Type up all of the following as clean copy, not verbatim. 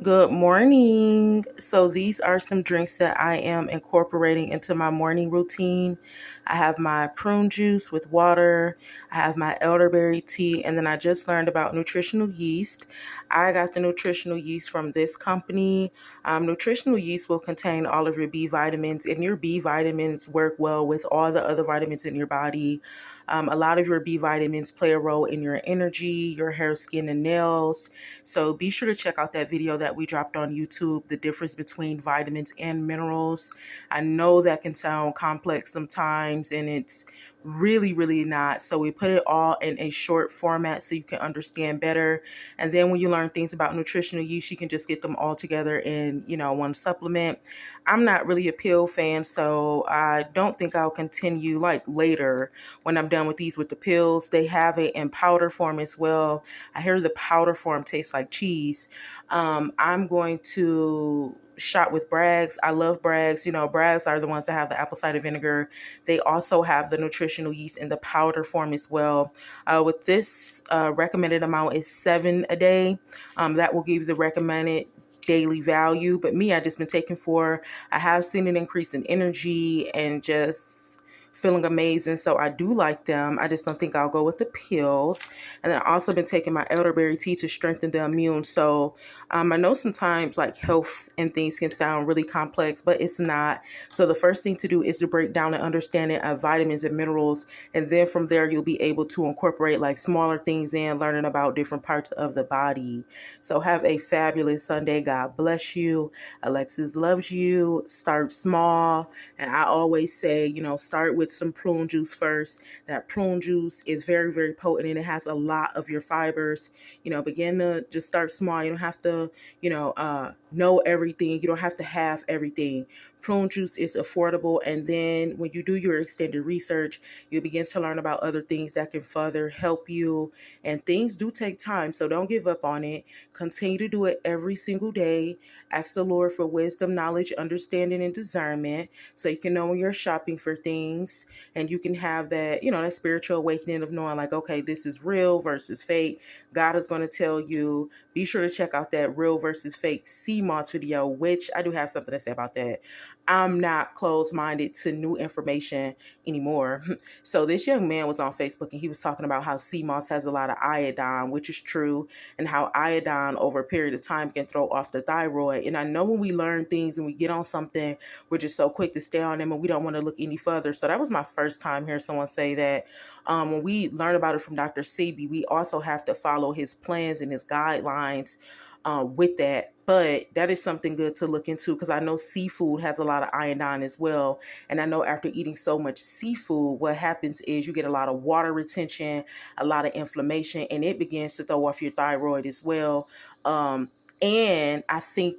Good morning. So, these are some drinks that I am incorporating into my morning routine. I have my prune juice with water, I have my elderberry tea, and then I just learned about nutritional yeast. I got the nutritional yeast from this company. Nutritional yeast will contain all of your B vitamins, and your B vitamins work well with all the other vitamins in your body. A lot of your B vitamins play a role in your energy, your hair, skin, and nails. So be sure to check out that video that we dropped on YouTube, the difference between vitamins and minerals. I know that can sound complex sometimes, and it's really not. So we put it all in a short format so you can understand better. And then when you learn things about nutritional use, you can just get them all together in, one supplement. I'm not really a pill fan, so I don't think I'll continue like later when I'm done with these with the pills. They have it in powder form as well. I hear the powder form tastes like cheese. I'm going to shot with Bragg's. I love Bragg's. Bragg's are the ones that have the apple cider vinegar. They also have the nutritional yeast in the powder form as well. With this recommended amount is 7 a day. That will give you the recommended daily value. But me, I just been taking 4. I have seen an increase in energy and just feeling amazing. So I do like them. I just don't think I'll go with the pills. And then I've also been taking my elderberry tea to strengthen the immune. So I know sometimes like health and things can sound really complex, but it's not. So the first thing to do is to break down the understanding of vitamins and minerals. And then from there, you'll be able to incorporate like smaller things in, learning about different parts of the body. So have a fabulous Sunday. God bless you. Alexis loves you. Start small. And I always say, start with some prune juice first. That prune juice is very potent, and it has a lot of your fibers. Begin to just start small. You don't have to, know everything. You don't have to have everything. Prune juice is affordable. And then when you do your extended research, you begin to learn about other things that can further help you. And things do take time, so don't give up on it. Continue to do it every single day. Ask the Lord for wisdom, knowledge, understanding, and discernment so you can know when you're shopping for things, and you can have that, that spiritual awakening of knowing like, okay, this is real versus fake. God is going to tell you. Be sure to check out that real versus fake sea moss video, which I do have something to say about that. I'm not closed-minded to new information anymore. So this young man was on Facebook, and he was talking about how sea moss has a lot of iodine, which is true, and how iodine over a period of time can throw off the thyroid. And I know when we learn things and we get on something, we're just so quick to stay on them and we don't want to look any further. So that was my first time hearing someone say that. When we learn about it from Dr. Sebi, we also have to follow his plans and his guidelines with that. But that is something good to look into, because I know seafood has a lot of iodine as well. And I know after eating so much seafood, what happens is you get a lot of water retention, a lot of inflammation, and it begins to throw off your thyroid as well. And I think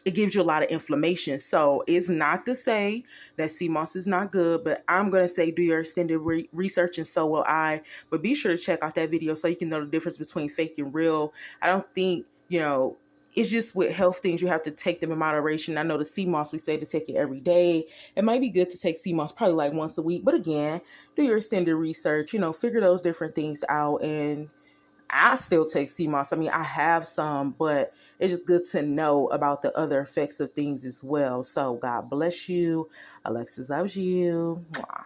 it gives you a lot of inflammation. So it's not to say that sea moss is not good, but I'm going to say do your extended research, and so will I. But be sure to check out that video so you can know the difference between fake and real. I don't think, it's just with health things, you have to take them in moderation. I know the sea moss, we say to take it every day. It might be good to take sea moss probably like once a week. But again, do your extended research, figure those different things out. And I still take sea moss. I mean, I have some, but it's just good to know about the other effects of things as well. So God bless you. Alexis loves you. Mwah.